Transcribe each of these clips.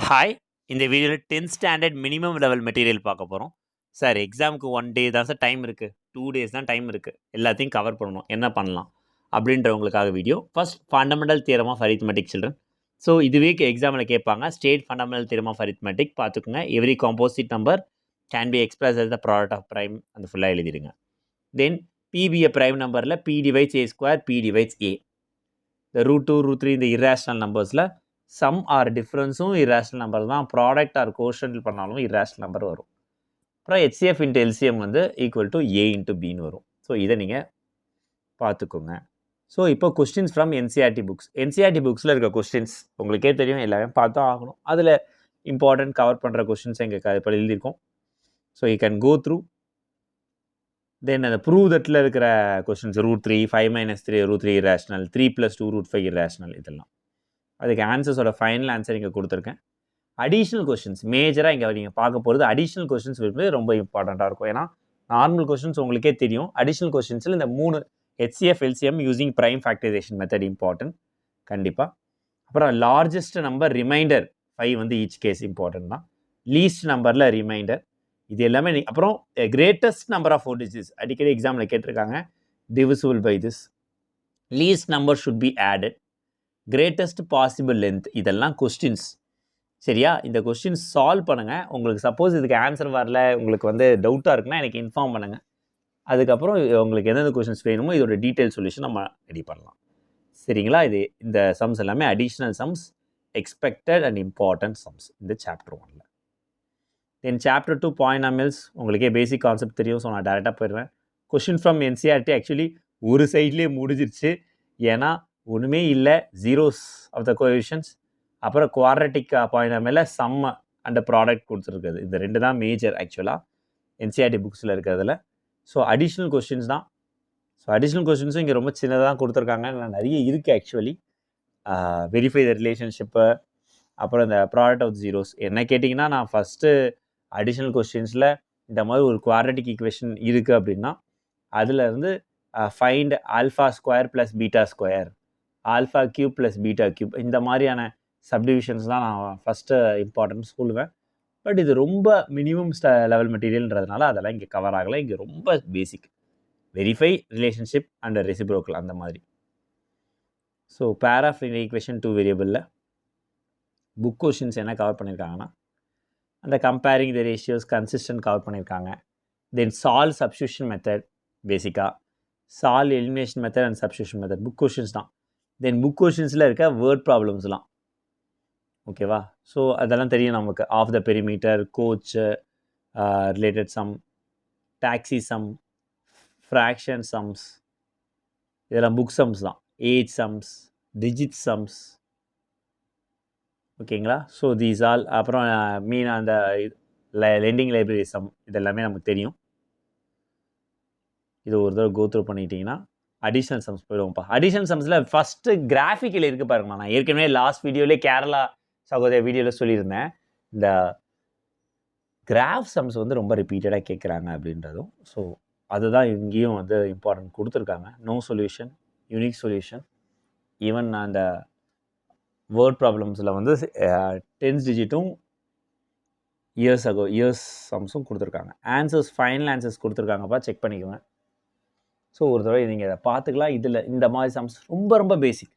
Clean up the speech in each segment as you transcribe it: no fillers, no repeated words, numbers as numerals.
Hi, இந்த வீடியோவில் 10th standard minimum level material பார்க்க போகிறோம். சார் எக்ஸாமுக்கு 1 டே தான் சார் டைம் இருக்குது, 2 டேஸ் தான் டைம் இருக்குது, எல்லாத்தையும் கவர் பண்ணணும், என்ன பண்ணலாம் அப்படின்றவங்களுக்காக video. First fundamental theorem of arithmetic children. So இதுவே எக்ஸாமில் கேட்பாங்க. State fundamental theorem of arithmetic பார்த்துக்குங்க. Every composite number can be express as the product of prime, அந்த ஃபுல்லாக எழுதிடுங்க. தென் பிபிஏ ப்ரைம் நம்பரில் P divides A square, P divides A. இந்த root 2 root 3 இந்த இர்ரேஷனல் நம்பர்ஸில் சம் ஆர் டிஃப்ரென்ஸும் irrational number தான். ப்ராடக்ட் ஆர் கோஷன்ட் பண்ணாலும் இர்ரேஷனல் நம்பர் வரும். அப்புறம் ஹெச்சிஎஃப் இன்ட்டு எல்சிஎம் வந்து ஈக்குவல் டு ஏ இன்ட்டு பின்னு வரும். ஸோ இதை நீங்கள் பார்த்துக்கோங்க. ஸோ இப்போ questions from NCERT books. NCERT புக்ஸில் இருக்க கொஸ்டின்ஸ் உங்களுக்கே தெரியும், எல்லாமே பார்த்தா ஆகணும். அதில் இம்பார்ட்டன்ட் கவர் பண்ணுற கொஸ்டின்ஸை இங்கே இப்போ எழுதியிருக்கோம். So you can go through. Then அந்த ப்ரூவ் தட்டில் இருக்கிற questions root 3, 5 - 3 root 3 irrational, 3 + 2 root 5 irrational, இதெல்லாம் அதுக்கு ஆன்சர்ஸோட ஃபைனல் ஆன்சர் இங்கே கொடுத்துருக்கேன். அடிஷ்னல் கொஸ்டின்ஸ் மேஜராக இங்கே நீங்கள் பார்க்க போகிறது அடிஷ்னல் கொஸ்டின்ஸ் வந்து ரொம்ப இம்பார்ட்டண்ட்டாக இருக்கும். ஏன்னா நார்மல் கொஸ்டின்ஸ் உங்களுக்கே தெரியும். அடிஷ்னல் கொஸ்டின்ஸில் இந்த 3 HCF LCM using prime factorisation method important கண்டிப்பாக. அப்புறம் லார்ஜஸ்ட் நம்பர் ரிமைண்டர் 5 வந்து ஈச் கேஸ் இம்பார்ட்டன்ட் தான். லீஸ்ட் நம்பரில் ரிமைண்டர், இது எல்லாமே அப்புறம் கிரேட்டஸ்ட் நம்பர் ஆஃப் 4 டிஜிட்ஸ் அடிக்கடி எக்ஸாமில் கேட்டிருக்காங்க. Divisible by this. Least number should be added. Greatest possible length, இதெல்லாம் கொஸ்டின்ஸ். சரியா? இந்த கொஸ்டின்ஸ் சால்வ் பண்ணுங்கள். உங்களுக்கு சப்போஸ் இதுக்கு ஆன்சர் வரல, உங்களுக்கு வந்து டவுட்டாக இருக்குன்னா எனக்கு இன்ஃபார்ம் பண்ணுங்கள். அதுக்கப்புறம் உங்களுக்கு எந்தெந்த கொஸ்டின்ஸ் வேணுமோ இதோட டீட்டெயில் சொல்யூஷன் நம்ம ரெடி பண்ணலாம். சரிங்களா? இது இந்த சம்ஸ் எல்லாமே additional sums, expected and important sums இந்த சாப்டர் 1ல். தென் சாப்டர் 2 பாலினாமியல்ஸ் உங்களுக்கே பேசிக் கான்செப்ட் தெரியும். ஸோ நான் டேரெக்டாக போயிடுவேன். கொஸ்டின் ஃப்ரம் என்சிஆர்டி ஆக்சுவலி ஒரு சைட்லேயே முடிஞ்சிருச்சு. ஏன்னா ஒன்றுமே இல்லை, ஜீரோஸ் ஆஃப் த கோஎஃபிஷியன்ட்ஸ், அப்புறம் குவாட்ரட்டிக் பாலினாமியல்ல சம் அண்ட் ப்ராடக்ட் கொடுத்துருக்குது. இந்த 2 தான் மேஜர் ஆக்சுவலாக என்சிஆர்டி புக்ஸில் இருக்கிறதுல. ஸோ அடிஷ்னல் கொஸ்டின்ஸ் தான். ஸோ அடிஷ்னல் கொஸ்டின்ஸும் இங்கே ரொம்ப சின்னதாக கொடுத்துருக்காங்க. நிறைய இருக்குது ஆக்சுவலி. வெரிஃபை த ரிலேஷன்ஷிப்பு, அப்புறம் இந்த ப்ராடக்ட் ஆஃப் ஜீரோஸ். என்ன கேட்டிங்கன்னா, நான் ஃபஸ்ட்டு அடிஷ்னல் கொஸ்டின்ஸில் இந்த மாதிரி ஒரு குவாட்ரட்டிக் ஈக்குவேஷன் இருக்குது அப்படின்னா அதில் find alpha square plus beta square, alpha cube plus beta cube, இந்த மாதிரியான சப்டிவிஷன்ஸ் தான் நான் ஃபஸ்ட்டு இம்பார்ட்டன்ஸ் சொல்லுவேன். பட் இது ரொம்ப மினிமம் லெவல் மெட்டீரியல்ன்றதுனால அதெல்லாம் இங்கே கவர் ஆகலை. இங்கே ரொம்ப basic verify relationship and reciprocal அந்த மாதிரி. ஸோ பேர் ஆஃப் ஈக்குவேஷன் 2 வேரியபிளில் புக் கொஷின்ஸ் என்ன கவர் பண்ணியிருக்காங்கன்னா, அந்த comparing the ratios consistent cover பண்ணியிருக்காங்க. தென் சால்வ் சப்ஸ்டியூஷன் மெத்தட், பேசிக்காக solve elimination method and substitution method book questions தான். தென் புக் கொஷின்ஸில் இருக்க வேர்ட் ப்ராப்ளம்ஸ்லாம் ஓகேவா? ஸோ அதெல்லாம் தெரியும் நமக்கு. Of the perimeter, coach related sum, taxi sum, fraction sums, இதெல்லாம் book sums தான். ஏஜ் சம்ஸ், டிஜிட் சம்ஸ், ஓகேங்களா? So these all. அப்புறம் அந்த லெண்டிங் லைப்ரரி சம், இதெல்லாமே நமக்கு தெரியும். இது ஒரு தடவை கோத்ரூ பண்ணிட்டீங்கன்னா அடிஷ்னல் சம்ஸ் போயிடுவோம்ப்பா. அடிஷ்னல் சம்ஸில் ஃபஸ்ட்டு கிராஃபிக்கில் இருக்குது பாருங்கம்மா. நான் ஏற்கனவே லாஸ்ட் வீடியோவிலே கேரளா சகோதர வீடியோவில் சொல்லியிருந்தேன். இந்த கிராஃப் சம்ஸ் வந்து ரொம்ப ரிப்பீட்டடாக கேட்குறாங்க அப்படின்றதும். ஸோ அதுதான் இங்கேயும் வந்து இம்பார்ட்டன்ட் கொடுத்துருக்காங்க. No solution, unique solution. Even அந்த வேர்ட் ப்ராப்ளம்ஸில் வந்து 10th டிஜிட்டும் இயர்ஸ் சம்ஸும் கொடுத்துருக்காங்க. ஆன்சர்ஸ் ஃபைனல் ஆன்சர்ஸ் கொடுத்துருக்காங்கப்பா, செக் பண்ணிக்கோங்க. ஸோ ஒரு தடவை நீங்கள் இதை பார்த்துக்கலாம். இதில் இந்த மாதிரி சம்ஸ் ரொம்ப ரொம்ப பேசிக்.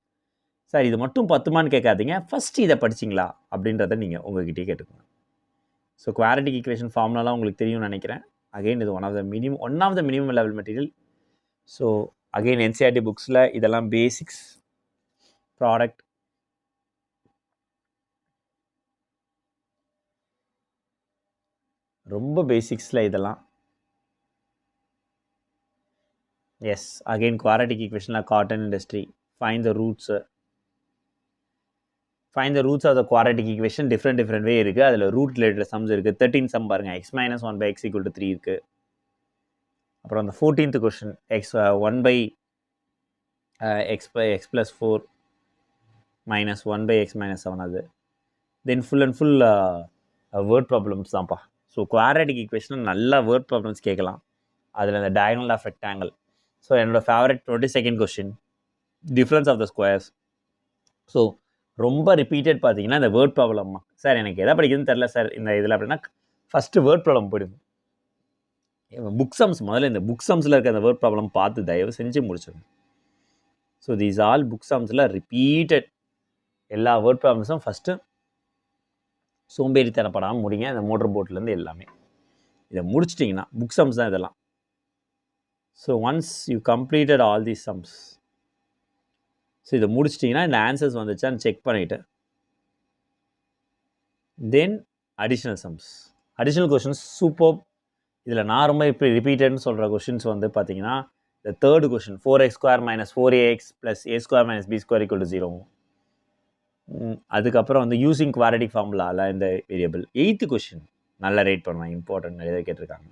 சார் இது மட்டும் 10மான்னு கேட்காதீங்க, ஃபஸ்ட்டு இதை படிச்சிங்களா அப்படின்றத நீங்கள் உங்கள்கிட்டயே கேட்டுக்கோங்க. ஸோ குவாட்ரட்டிக் ஈக்குவேஷன் ஃபார்முலாலாம் உங்களுக்கு தெரியும்னு நினைக்கிறேன். அகெயின் இது one of the minimum level material. So again NCERT புக்ஸில் இதெல்லாம் பேசிக்ஸ். ப்ராடக்ட், ரொம்ப பேசிக்ஸில் இதெல்லாம். எஸ், அகெயின் குவாட்ரட்டிக் ஈக்குவேஷனில் cotton industry, find the roots, find the roots of the quadratic equation. Different way இருக்குது. அதில் ரூட் ரிலேட்டட் சம்ஸ் இருக்குது. 13 some பாருங்கள். x - 1/x = 3 இருக்குது. அப்புறம் அந்த 14th question x 1/x + 4 - 1/x - 7 அது. Then full and full word problems தான்ப்பா. So quadratic ஈக்குவேஷனில் நல்லா வேர்ட் ப்ராப்ளம்ஸ் கேட்கலாம். அதில் அந்த டயகனல் ஆஃப் ரெக்டாங்கிள். ஸோ என்னோடய favourite 22nd question, difference of the squares. So ரொம்ப ரிப்பீட்டட் பார்த்தீங்கன்னா இந்த வேர்ட் ப்ராப்ளம். சார் எனக்கு எதை படிக்கிறதுன்னு தெரில சார் இந்த இதில் அப்படின்னா ஃபஸ்ட்டு வேர்ட் ப்ராப்ளம் போயிடுங்க. புக் சம்ஸ் முதல்ல இந்த புக் சம்ஸில் இருக்க அந்த வேர்ட் ப்ராப்ளம் பார்த்து தயவு செஞ்சு முடிச்சிடுங்க. ஸோ தீஸ் ஆல் புக் சம்ஸில் ரிப்பீட்டட் எல்லா வேர்ட் ப்ராப்ளம்ஸும் ஃபஸ்ட்டு சோம்பேறித்தனப்படாமல் முடிங்க. அந்த மோட்டர் போட்லேருந்து எல்லாமே இதை முடிச்சிட்டிங்கன்னா புக் சம்ஸ் தான் இதெல்லாம். So once you completed all these sums, so இதை முடிச்சிட்டிங்கன்னா இந்த ஆன்சர்ஸ் வந்துச்சான்னு செக் பண்ணிவிட்டு then additional sums, additional questions super. இதில் நான் ரொம்ப இப்போ ரிப்பீட்டட்னு சொல்கிற கொஷின்ஸ் வந்து பார்த்தீங்கன்னா இந்த third question 4x² - 4ax + a² - b² = 0. அதுக்கப்புறம் வந்து யூசிங் குவாட்ரடிக் ஃபார்முலாவில் இந்த வேரியபிள். 8th கொஷின் நல்லா ரேட் பண்ணுவேன், இம்பார்ட்டன்ட் நிறைய கேட்டிருக்காங்க.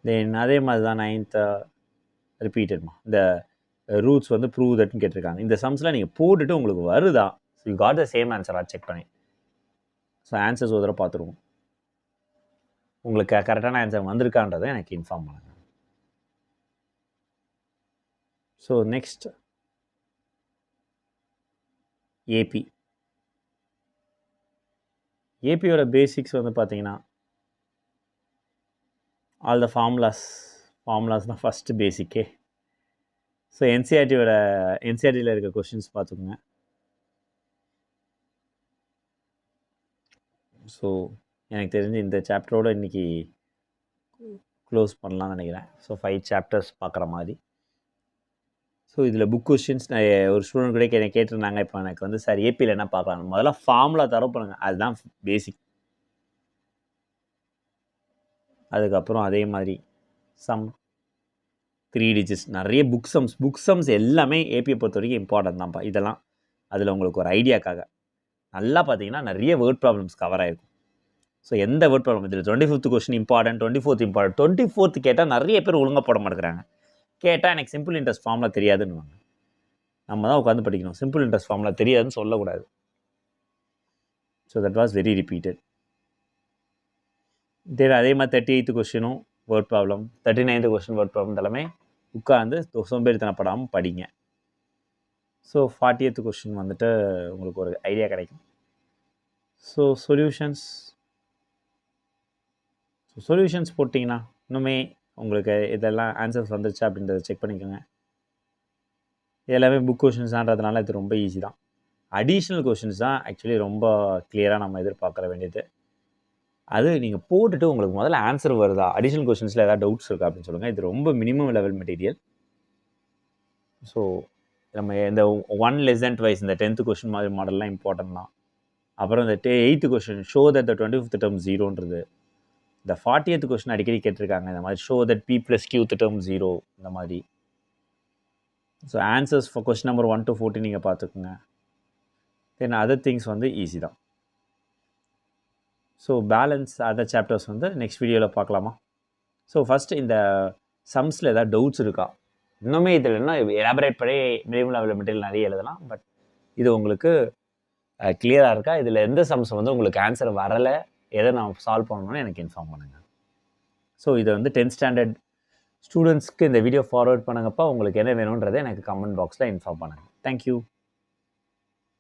தென் அதே மாதிரி தான் 9th ரிப்பீட்டட்மா இந்த ரூட்ஸ் வந்து ப்ரூவ் தட்னு கேட்டிருக்காங்க. இந்த சம்ஸ்லாம் நீங்கள் போட்டுட்டு உங்களுக்கு வருதா, so you got the same ஆன்சராக செக் பண்ணி ஸோ ஆன்சர்ஸ் ஒரு தடவை பார்த்துருவோம். உங்களுக்கு கரெக்டான ஆன்சர் வந்திருக்கான்றதை எனக்கு இன்ஃபார்ம் பண்ணுங்க. So next AP. ஏபியோட பேசிக்ஸ் வந்து பார்த்தீங்கன்னா ஆல் த ஃபார்முலாஸ் தான் ஃபஸ்ட்டு பேசிக்கே. ஸோ என்சிஆர்டியில் இருக்க கொஷின்ஸ் பார்த்துக்கோங்க. ஸோ எனக்கு தெரிஞ்சு இந்த சாப்டரோடு இன்றைக்கி க்ளோஸ் பண்ணலாம்னு நினைக்கிறேன். ஸோ 5 சாப்டர்ஸ் பார்க்குற மாதிரி. ஸோ இதில் புக் கொஷின்ஸ் நான் ஒரு ஸ்டூடெண்ட் கூட கேட்டிருந்தாங்க. இப்போ எனக்கு வந்து சார் ஏபியில் என்ன பார்க்கலாம், முதல்ல ஃபார்முலா தர பண்ணுங்க, அதுதான் பேசிக். அதுக்கப்புறம் அதே மாதிரி சம் 3 டிஜிட்ஸ் நிறைய புக் சம்ஸ் எல்லாமே ஏபியை பொறுத்த வரைக்கும் இம்பார்ட்டன்ட் தான்ப்பா. இதெல்லாம் அதில் உங்களுக்கு ஒரு ஐடியாக்காக நல்லா பார்த்தீங்கன்னா நிறைய வேர்ட் ப்ராப்ளம்ஸ் கவர் ஆகிருக்கும். ஸோ எந்த வேர்ட் ப்ராப்ளம் இதில் 25th question important, 24th important. 24th கேட்டால் நிறைய பேர் ஒழுங்காக போட மாட்டேங்கிறாங்க. கேட்டால் எனக்கு சிம்பிள் இன்ட்ரெஸ்ட் ஃபார்முலா தெரியாதுன்னு. நம்ம தான் உட்காந்து படிக்கணும், சிம்பிள் இன்ட்ரெஸ்ட் ஃபார்முலா தெரியாதுன்னு சொல்லக்கூடாது. So that was very repeated. Then அதே மாதிரி 38th கொஷினும் word problem, 39th question word problem எல்லாமே உட்காந்து சோம்பேறித்தனப்படாமல் படிங்க. ஸோ 40th கொஷின் வந்துட்டு உங்களுக்கு ஒரு ஐடியா கிடைக்கும். ஸோ சொல்யூஷன்ஸ் போட்டிங்கன்னா இன்னுமே உங்களுக்கு இதெல்லாம் ஆன்சர்ஸ் வந்துருச்சா அப்படின்றத செக் பண்ணிக்கோங்க. எல்லாமே புக் கொஷின்ஸான்றதுனால இது ரொம்ப ஈஸி தான். அடிஷ்னல் கொஷின்ஸ் தான் ஆக்சுவலி ரொம்ப கிளியராக நம்ம எதிர்பார்க்குற வேண்டியது. அது நீங்கள் போட்டுட்டு உங்களுக்கு முதல்ல ஆன்சர் வருதா, அடிஷ்னல் கொஷின்ஸில் ஏதாவது டவுட்ஸ் இருக்கா அப்படின்னு சொல்லுங்கள். இது ரொம்ப மினிமம் லெவல் மெட்டீரியல். ஸோ நம்ம இந்த 1 லெசன் ட்வைஸ் இந்த 10th கொஷின் மாதிரி மாடல்லாம் இம்பார்ட்டன்ட் தான். அப்புறம் இந்த 8th question show that the 25th term 0ன்றது. இந்த 40th கொஷின் அடிக்கடி கேட்டிருக்காங்க, இந்த மாதிரி show that p + q term 0 இந்த மாதிரி. So answers for question number 1 to 14 நீங்கள் பார்த்துக்குங்க. தென் அதர் திங்ஸ் வந்து ஈஸி தான். ஸோ பேலன்ஸ் அதர் சாப்டர்ஸ் வந்து நெக்ஸ்ட் வீடியோவில் பார்க்கலாமா. ஸோ ஃபஸ்ட்டு இந்த சம்ஸில் ஏதாவது டவுட்ஸ் இருக்கா, இன்னுமே இதில் என்ன எலாபரேட் பண்ணி மினிமம் லெவல் மெட்டீரியல் நிறைய எழுதலாம். பட் இது உங்களுக்கு கிளியராக இருக்கா, இதில் எந்த சம்ஸ் வந்து உங்களுக்கு ஆன்சர் வரலை, எதை நான் சால்வ் பண்ணணும்னு எனக்கு இன்ஃபார்ம் பண்ணுங்கள். ஸோ இதை வந்து 10th ஸ்டாண்டர்ட் ஸ்டூடெண்ட்ஸ்க்கு இந்த வீடியோ ஃபார்வர்ட் பண்ணுங்கப்பா. உங்களுக்கு என்ன வேணுன்றதை எனக்கு கமெண்ட் பாக்ஸில் இன்ஃபார்ம் பண்ணுங்கள். தேங்க்யூ.